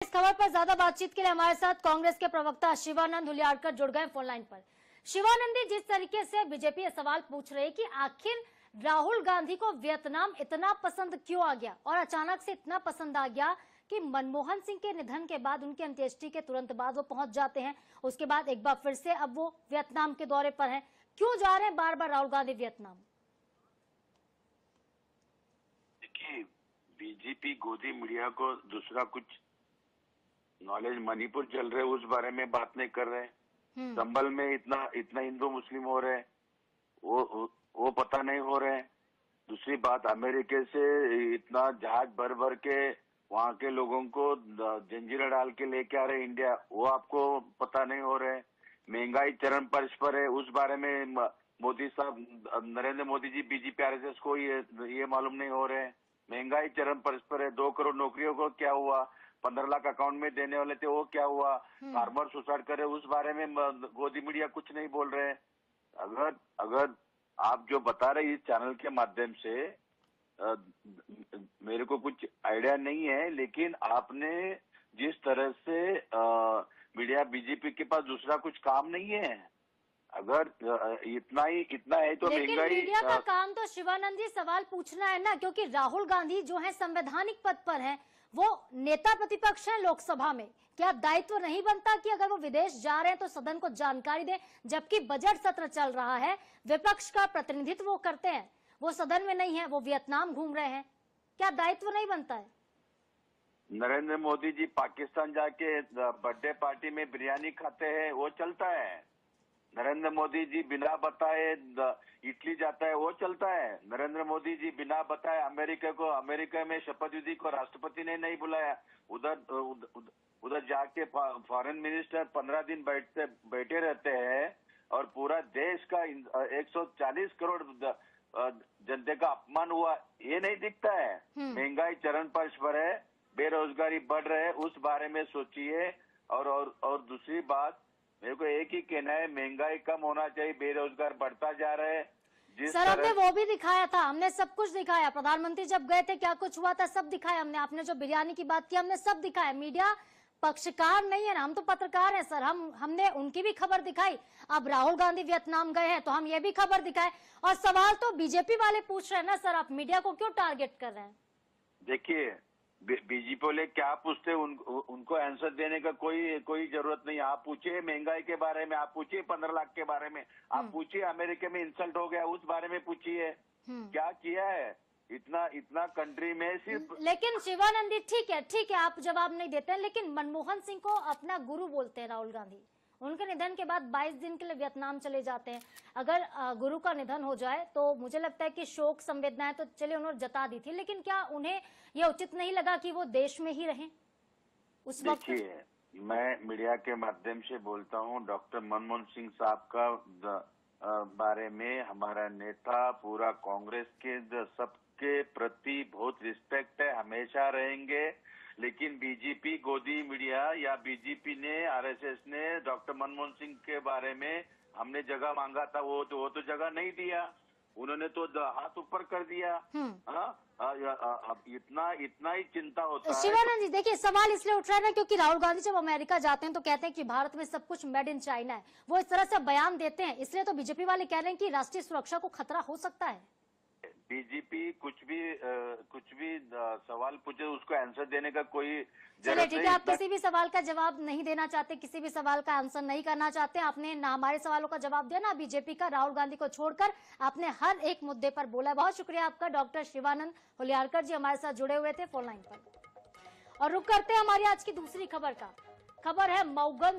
इस खबर पर ज्यादा बातचीत के लिए हमारे साथ कांग्रेस के प्रवक्ता शिवानंद हुलियारकर जुड़ गए फोन लाइन पर। शिवानंद जी, जिस तरीके से बीजेपी ये सवाल पूछ रहे हैं कि आखिर राहुल गांधी को वियतनाम इतना पसंद क्यों आ गया और अचानक से इतना पसंद आ गया कि मनमोहन सिंह के निधन के बाद, उनकी अंत्येष्टि के तुरंत बाद वो पहुंच जाते हैं, उसके बाद एक बार फिर से अब वो वियतनाम के दौरे पर हैं। क्यों जा रहे हैं बार बार राहुल गांधी वियतनाम? देखिए, बीजेपी गोदी मीडिया को दूसरा कुछ नॉलेज मणिपुर चल रहे उस बारे में बात नहीं कर रहे। संभल में इतना हिंदू मुस्लिम हो रहे, वो पता नहीं हो रहे। दूसरी बात, अमेरिका से इतना जहाज भर भर के वहां के लोगों को जंजीरा डाल के लेके आ रहे इंडिया, वो आपको पता नहीं हो रहे। महंगाई चरम पर्श पर है, उस बारे में मोदी साहब, नरेंद्र मोदी जी, बीजेपी आरएसएस को ये मालूम नहीं हो रहे। महंगाई चरम पर्श पर है। 2 करोड़ नौकरियों को क्या हुआ, 15 लाख अकाउंट में देने वाले थे, वो क्या हुआ, फार्मर सुसाइड करे, उस बारे में गोदी मीडिया कुछ नहीं बोल रहे। अगर आप जो बता रहे इस चैनल के माध्यम से, मेरे को कुछ आइडिया नहीं है, लेकिन आपने जिस तरह से मीडिया, बीजेपी के पास दूसरा कुछ काम नहीं है। अगर इतना है तो महंगाई, मीडिया का काम तो शिवानंद जी सवाल पूछना है ना, क्योंकि राहुल गांधी जो है संवैधानिक पद पर हैं, वो नेता प्रतिपक्ष हैं लोकसभा में। क्या दायित्व नहीं बनता कि अगर वो विदेश जा रहे हैं तो सदन को जानकारी दें, जबकि बजट सत्र चल रहा है, विपक्ष का प्रतिनिधित्व वो करते हैं, वो सदन में नहीं है, वो वियतनाम घूम रहे हैं। क्या दायित्व नहीं बनता है? नरेंद्र मोदी जी पाकिस्तान जाके बर्थडे पार्टी में बिरयानी खाते हैं, वो चलता है। नरेंद्र मोदी जी बिना बताए इटली जाता है, वो चलता है। नरेंद्र मोदी जी बिना बताए अमेरिका में शपथ विधि को राष्ट्रपति ने नहीं बुलाया। उधर जाके फॉरेन मिनिस्टर 15 दिन बैठे रहते हैं और पूरा देश का 140 करोड़ जनता का अपमान हुआ, ये नहीं दिखता है। महंगाई चरण पर्श पर है, बेरोजगारी बढ़ रहे, उस बारे में सोचिए। और दूसरी बात, मेरे को एक ही कहना है, महंगाई कम होना चाहिए, बेरोजगार बढ़ता जा रहा है। सर, हमने वो भी दिखाया था, हमने सब कुछ दिखाया। प्रधानमंत्री जब गए थे क्या कुछ हुआ था, सब दिखाया हमने। आपने जो बिरयानी की बात की, हमने सब दिखाया। मीडिया पक्षकार नहीं है ना, हम तो पत्रकार हैं सर। हमने उनकी भी खबर दिखाई। अब राहुल गांधी वियतनाम गए हैं तो हम ये भी खबर दिखाए। और सवाल तो बीजेपी वाले पूछ रहे हैं ना सर, आप मीडिया को क्यों टारगेट कर रहे हैं? देखिए, बीजेपी वाले क्या पूछते हैं, उनको आंसर देने का कोई जरूरत नहीं। आप पूछिए महंगाई के बारे में, आप पूछिए 15 लाख के बारे में, आप पूछिए अमेरिका में इंसल्ट हो गया उस बारे में पूछिए। क्या किया है इतना कंट्री में सिर्फ। लेकिन शिवानंद जी, ठीक है, आप जवाब नहीं देते हैं, लेकिन मनमोहन सिंह को अपना गुरु बोलते हैं राहुल गांधी। उनके निधन के बाद 22 दिन के लिए वियतनाम चले जाते हैं। अगर गुरु का निधन हो जाए तो मुझे लगता है कि शोक संवेदनाएं तो चलिए उन्होंने जता दी थी, लेकिन क्या उन्हें यह उचित नहीं लगा कि वो देश में ही रहें उस वक्त? देखिए, मैं मीडिया के माध्यम से बोलता हूँ, डॉक्टर मनमोहन सिंह साहब का बारे में हमारा नेता, पूरा कांग्रेस के सबके प्रति बहुत रिस्पेक्ट है, हमेशा रहेंगे। लेकिन बीजेपी गोदी मीडिया या बीजेपी ने, आरएसएस ने डॉक्टर मनमोहन सिंह के बारे में हमने जगह मांगा था, वो तो जगह नहीं दिया। उन्होंने तो हाथ ऊपर कर दिया। अब इतना ही चिंता होता है। शिवानंद जी, देखिए सवाल इसलिए उठ रहा है ना, क्योंकि राहुल गांधी जब अमेरिका जाते हैं तो कहते हैं कि भारत में सब कुछ मेड इन चाइना है। वो इस तरह से बयान देते हैं, इसलिए तो बीजेपी वाले कह रहे हैं कि राष्ट्रीय सुरक्षा को खतरा हो सकता है। बीजेपी कुछ भी सवाल पूछे, उसको आंसर देने का कोई चलिए ठीक है, आप किसी भी सवाल का जवाब नहीं देना चाहते, किसी भी सवाल का आंसर नहीं करना चाहते, आपने ना हमारे सवालों का जवाब दिया ना बीजेपी का। राहुल गांधी को छोड़कर आपने हर एक मुद्दे पर बोला। बहुत शुक्रिया आपका डॉक्टर शिवानंद हुलियारकर जी, हमारे साथ जुड़े हुए थे फोन लाइन पर। और रुक करते हैं हमारी आज की दूसरी खबर का। खबर है मऊगंज